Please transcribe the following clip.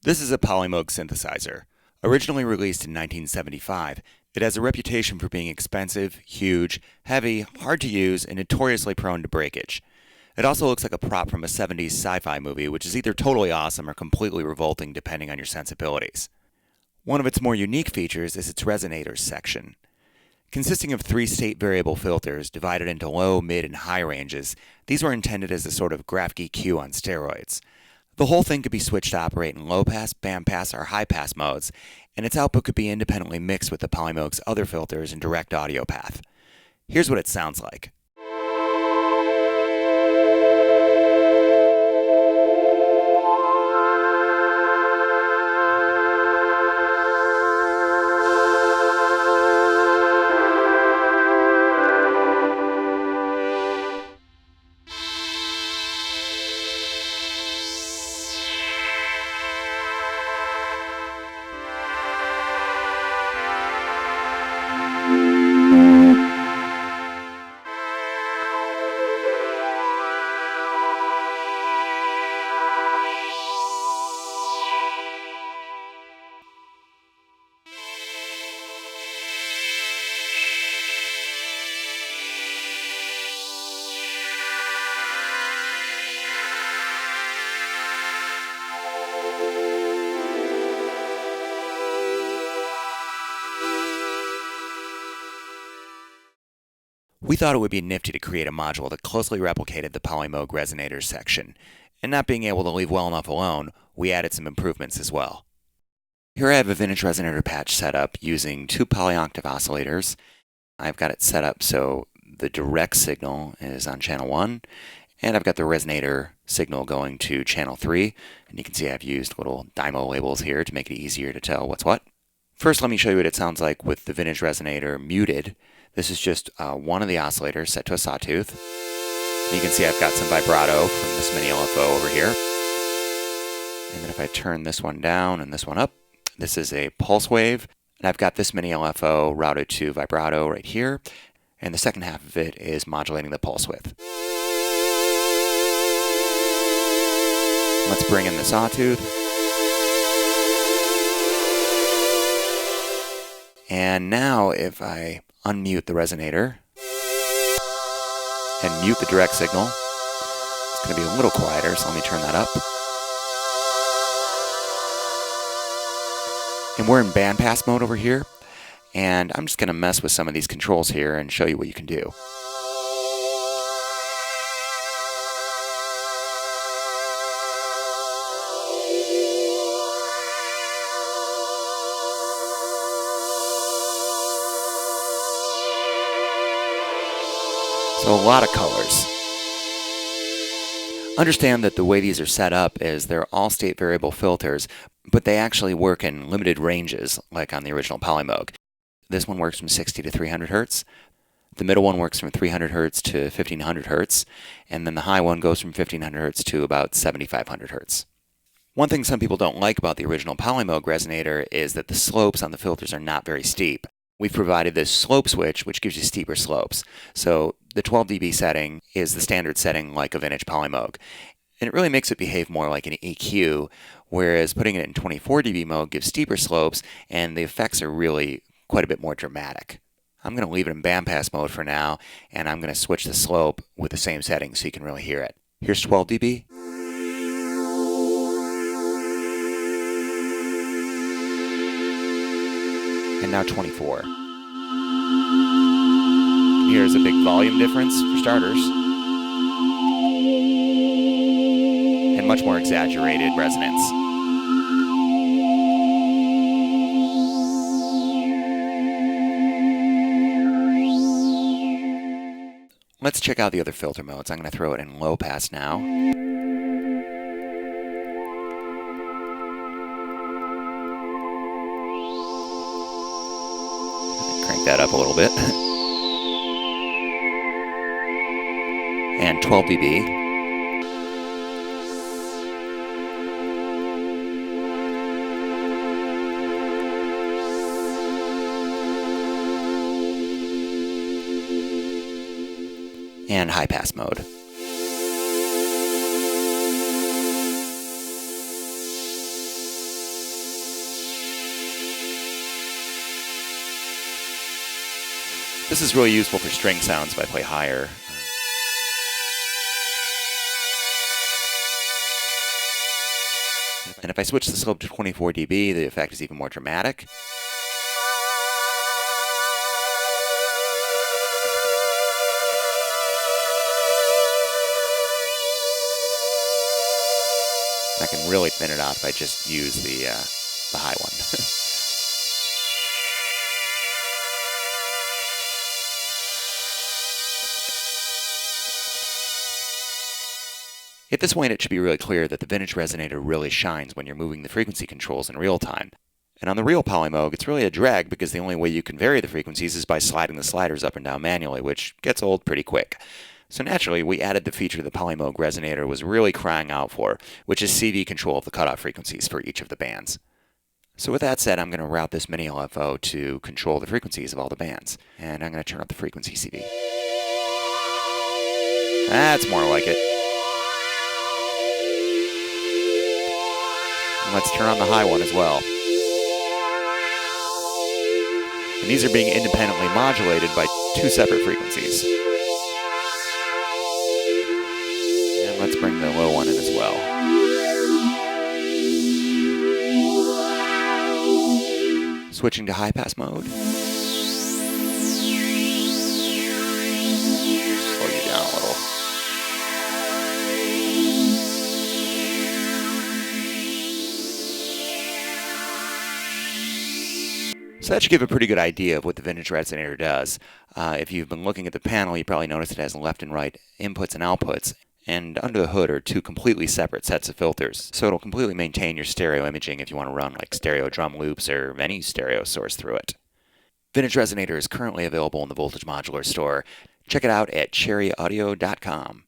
This is a Polymoog synthesizer. Originally released in 1975, it has a reputation for being expensive, huge, heavy, hard to use, and notoriously prone to breakage. It also looks like a prop from a 70s sci-fi movie, which is either totally awesome or completely revolting depending on your sensibilities. One of its more unique features is its Resonators section. Consisting of 3 state variable filters divided into low, mid, and high ranges, these were intended as a sort of graphic EQ on steroids. The whole thing could be switched to operate in low-pass, BANDPASS, or HIGHPASS modes, and its output could be independently mixed with the Polymoog's other filters in direct audio path. Here's what it sounds like. We thought it would be nifty to create a module that closely replicated the Polymoog Resonator section, and not being able to leave well enough alone, we added some improvements as well. Here I have a vintage resonator patch set up using 2 polyoctave oscillators. I've got it set up so the direct signal is on channel 1, and I've got the resonator signal going to channel 3, and you can see I've used little dymo labels here to make it easier to tell what's what. First, let me show you what it sounds like with the vintage resonator muted. This is just one of the oscillators set to a sawtooth. And you can see I've got some vibrato from this mini LFO over here. And then if I turn this one down and this one up, this is a pulse wave. And I've got this mini LFO routed to vibrato right here. And the second half of it is modulating the pulse width. Let's bring in the sawtooth. And now if I unmute the resonator and mute the direct signal, it's going to be a little quieter, so let me turn that up. And we're in BANDPASS mode over here, and I'm just going to mess with some of these controls here and show you what you can do. So a lot of colors. Understand that the way these are set up is they're all state variable filters, but they actually work in limited ranges, like on the original Polymoog. This one works from 60 to 300 Hz. The middle one works from 300 Hz to 1500 Hz, and then the high one goes from 1500 Hz to about 7500 Hz. One thing some people don't like about the original Polymoog resonator is that the slopes on the filters are not very steep. We've provided this slope switch, which gives you steeper slopes. So the 12 dB setting is the standard setting like a vintage Polymoog. And it really makes it behave more like an EQ, whereas putting it in 24 dB mode gives steeper slopes, and the effects are really quite a bit more dramatic. I'm going to leave it in BANDPASS mode for now, and I'm going to switch the slope with the same setting so you can really hear it. Here's 12 dB. And now 24. Here's a big volume difference for starters, and much more exaggerated resonance. Let's check out the other filter modes. I'm going to throw it in low pass now. Crank that up a little bit. And 12 dB. And high pass mode. This is really useful for string sounds if I play higher. And if I switch the slope to 24 dB, the effect is even more dramatic. I can really thin it out if I just use the high one. At this point, it should be really clear that the Vintage Resonator really shines when you're moving the frequency controls in real time. And on the real Polymoog, it's really a drag because the only way you can vary the frequencies is by sliding the sliders up and down manually, which gets old pretty quick. So naturally, we added the feature the Polymoog Resonator was really crying out for, which is CV control of the cutoff frequencies for each of the bands. So with that said, I'm going to route this mini LFO to control the frequencies of all the bands. And I'm going to turn up the frequency CV. That's more like it. And let's turn on the high one as well. And these are being independently modulated by two separate frequencies. And let's bring the low one in as well. Switching to high pass mode. Slow you down a little. So that should give a pretty good idea of what the Vintage Resonator does. If you've been looking at the panel, you probably noticed it has left and right inputs and outputs. And under the hood are two completely separate sets of filters. So it'll completely maintain your stereo imaging if you want to run like stereo drum loops or any stereo source through it. Vintage Resonator is currently available in the Voltage Modular store. Check it out at cherryaudio.com.